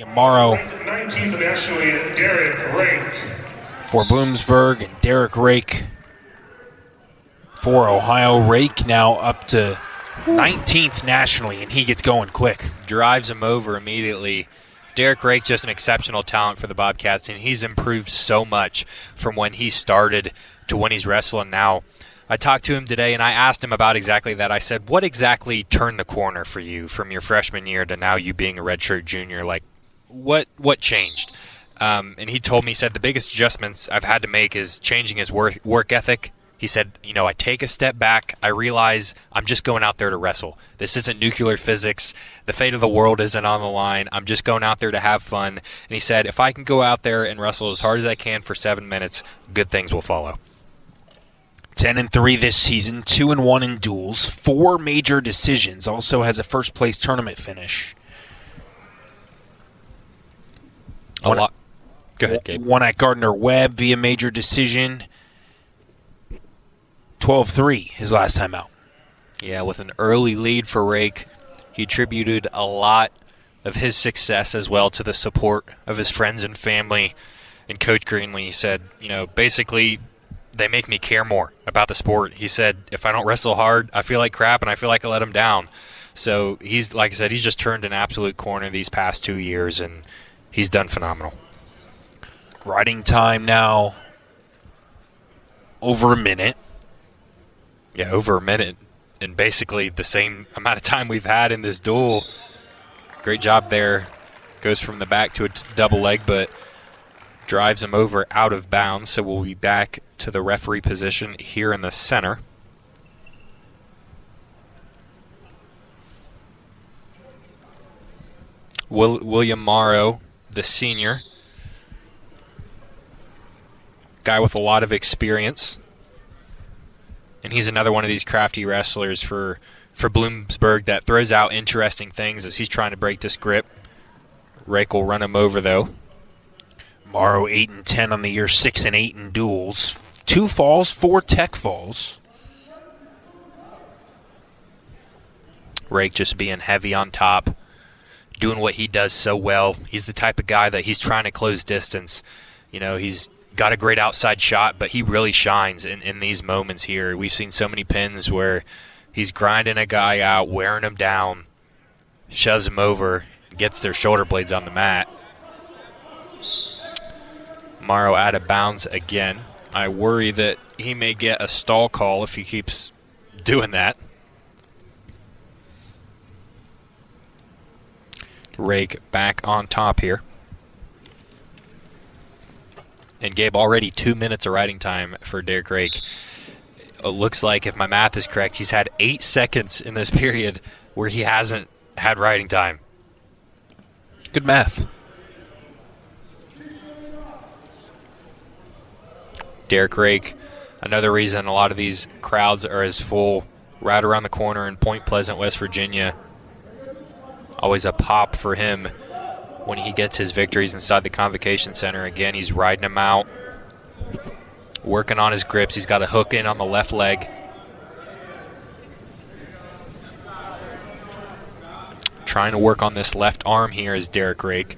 Morrow 19th nationally, Raike. for Bloomsburg and Raike for Ohio. Raike now up to 19th nationally, and he gets going quick. Drives him over immediately. Raike, just an exceptional talent for the Bobcats, and he's improved so much from when he started to when he's wrestling now. I talked to him today, and I asked him about exactly that. I said, what exactly turned the corner for you from your freshman year to now you being a redshirt junior? Like, what changed? And he told me, he said, the biggest adjustments I've had to make is changing his work ethic. He said, I take a step back. I realize I'm just going out there to wrestle. This isn't nuclear physics. The fate of the world isn't on the line. I'm just going out there to have fun. And he said, if I can go out there and wrestle as hard as I can for 7 minutes, good things will follow. 10-3 this season, 2-1 in duels, 4 major decisions. Also has a first-place tournament finish. A lot. Go ahead, Gabe. One at Gardner-Webb via major decision. 12-3 his last time out. Yeah, with an early lead for Raike, he attributed a lot of his success as well to the support of his friends and family. And Coach Greenlee said, basically they make me care more about the sport. He said, if I don't wrestle hard, I feel like crap and I feel like I let him down. So he's, like I said, he's just turned an absolute corner these past 2 years, and he's done phenomenal. Riding time now over a minute. Yeah, over a minute, and basically the same amount of time we've had in this duel. Great job there. Goes from the back to a double leg, but drives him over out of bounds, so we'll be back to the referee position here in the center. William Morrow, the senior. Guy with a lot of experience. And he's another one of these crafty wrestlers for Bloomsburg that throws out interesting things as he's trying to break this grip. Raike will run him over, though. Morrow 8-10 on the year, 6-8 in duels. 2 falls, 4 tech falls. Raike just being heavy on top, doing what he does so well. He's the type of guy that he's trying to close distance. He's got a great outside shot, but he really shines in these moments here. We've seen so many pins where he's grinding a guy out, wearing him down, shoves him over, gets their shoulder blades on the mat. Morrow out of bounds again. I worry that he may get a stall call if he keeps doing that. Raike back on top here. And Gabe, already 2 minutes of riding time for Raike. It looks like, if my math is correct, he's had 8 seconds in this period where he hasn't had riding time. Good math. Raike, another reason a lot of these crowds are as full right around the corner in Point Pleasant, West Virginia. Always a pop for him when he gets his victories inside the Convocation Center. Again, he's riding them out, working on his grips. He's got a hook in on the left leg. Trying to work on this left arm here is Raike.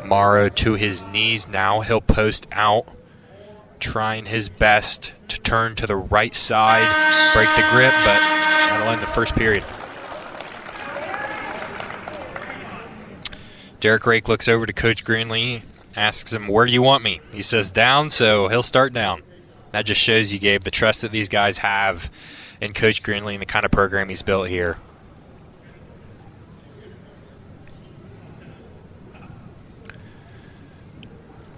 Morrow to his knees now. He'll post out, trying his best to turn to the right side, break the grip, but that'll end the first period. Raike looks over to Coach Greenlee, asks him, where do you want me? He says down, so he'll start down. That just shows you, Gabe, the trust that these guys have in Coach Greenlee and the kind of program he's built here.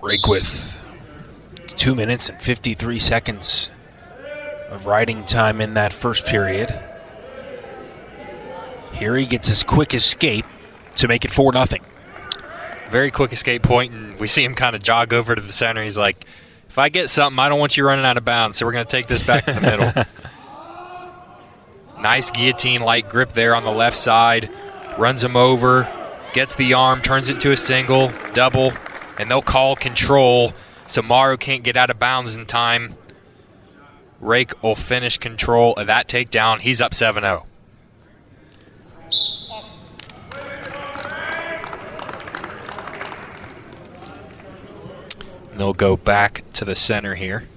Raike with 2 minutes and 53 seconds of riding time in that first period. Here he gets his quick escape to make it 4-0. Very quick escape point, and we see him kind of jog over to the center. He's like, if I get something, I don't want you running out of bounds, so we're going to take this back to the middle. Nice guillotine-like grip there on the left side. Runs him over, gets the arm, turns it to a single, double, and they'll call control, so Morrow can't get out of bounds in time. Raike will finish control of that takedown. He's up 7-0. they'll go back to the center here.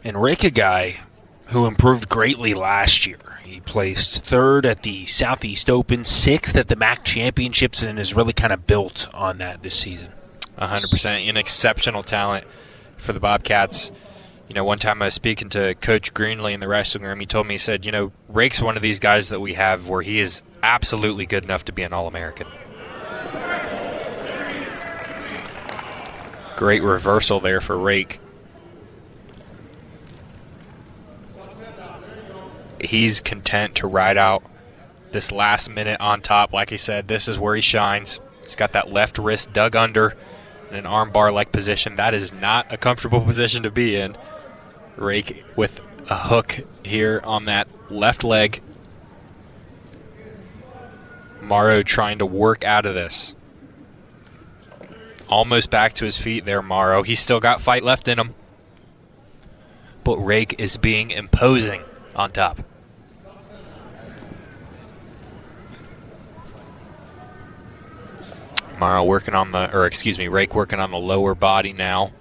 And Raike, a guy who improved greatly last year. He placed 3rd at the Southeast Open, 6th at the MAC Championships, and has really kind of built on that this season. 100%. An exceptional talent for the Bobcats. You know, one time I was speaking to Coach Greenlee in the wrestling room. He told me, he said, you know, Raike's one of these guys that we have where he is absolutely good enough to be an All-American. Great reversal there for Raike. He's content to ride out this last minute on top. Like I said, this is where he shines. He's got that left wrist dug under in an arm bar-like position. That is not a comfortable position to be in. Raike with a hook here on that left leg. Morrow trying to work out of this. Almost back to his feet there, Morrow. He's still got fight left in him. But Raike is being imposing on top. Morrow working on the, or excuse me, Raike working on the lower body now.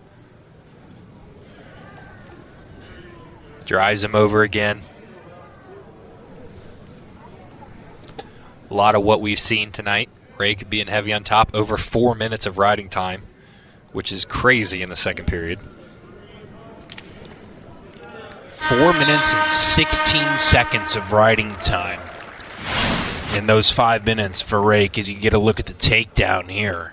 Drives him over again. A lot of what we've seen tonight. Raike being heavy on top. Over 4 minutes of riding time, which is crazy in the second period. 4 minutes and 16 seconds of riding time in those 5 minutes for Raike as you get a look at the takedown here.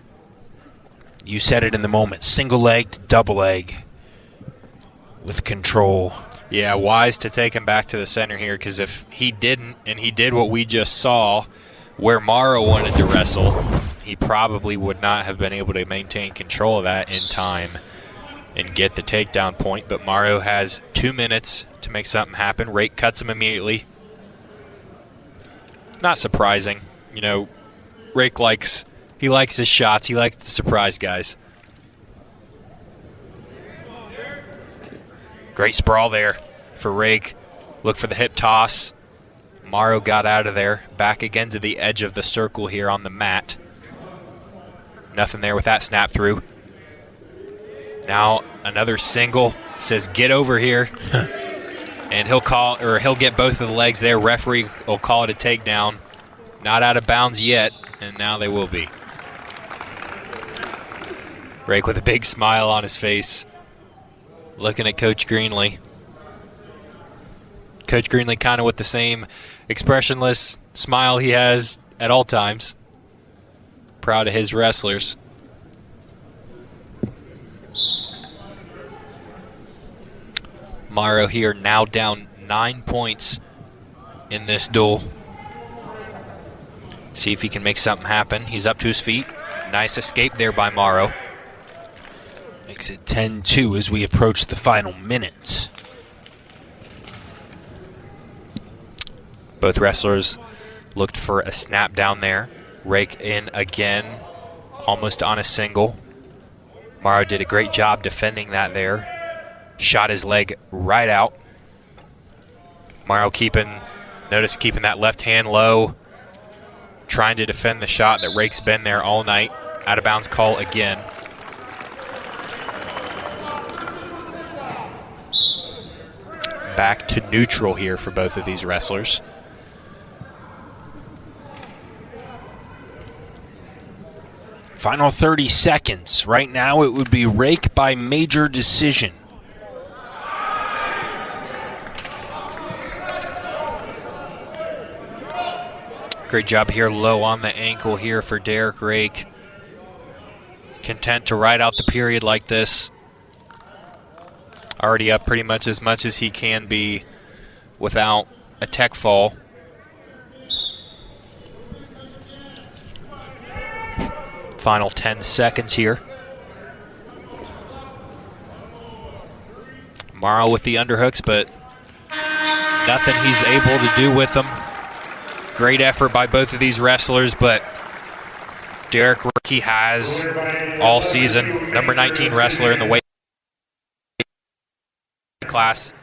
You said it in the moment. Single leg to double leg with control. Yeah, wise to take him back to the center here, because if he didn't, and he did what we just saw, where Morrow wanted to wrestle, he probably would not have been able to maintain control of that in time and get the takedown point. But Morrow has 2 minutes to make something happen. Raike cuts him immediately. Not surprising. You know, Raike likes his shots. He likes to surprise guys. Great sprawl there for Raike. Look for the hip toss. Morrow got out of there. Back again to the edge of the circle here on the mat. Nothing there with that snap through. Now another single. Says get over here. And he'll get both of the legs there. Referee will call it a takedown. Not out of bounds yet, and now they will be. Raike with a big smile on his face, looking at Coach Greenlee. Coach Greenlee kind of with the same expressionless smile he has at all times. Proud of his wrestlers. Morrow here now down 9 points in this duel. See if he can make something happen. He's up to his feet. Nice escape there by Morrow. Makes it 10-2 as we approach the final minute. Both wrestlers looked for a snap down there. Raike in again, almost on a single. Morrow did a great job defending that there. Shot his leg right out. Morrow keeping that left hand low, trying to defend the shot that Raike's been there all night. Out of bounds call again. Back to neutral here for both of these wrestlers. Final 30 seconds. Right now it would be Raike by major decision. Great job here low on the ankle here for Derek Raike. Content to ride out the period like this. Already up pretty much as he can be without a tech fall. Final 10 seconds here. Morrow with the underhooks, but nothing he's able to do with them. Great effort by both of these wrestlers, but Derek Raike has all season, number 19 wrestler in the weight class.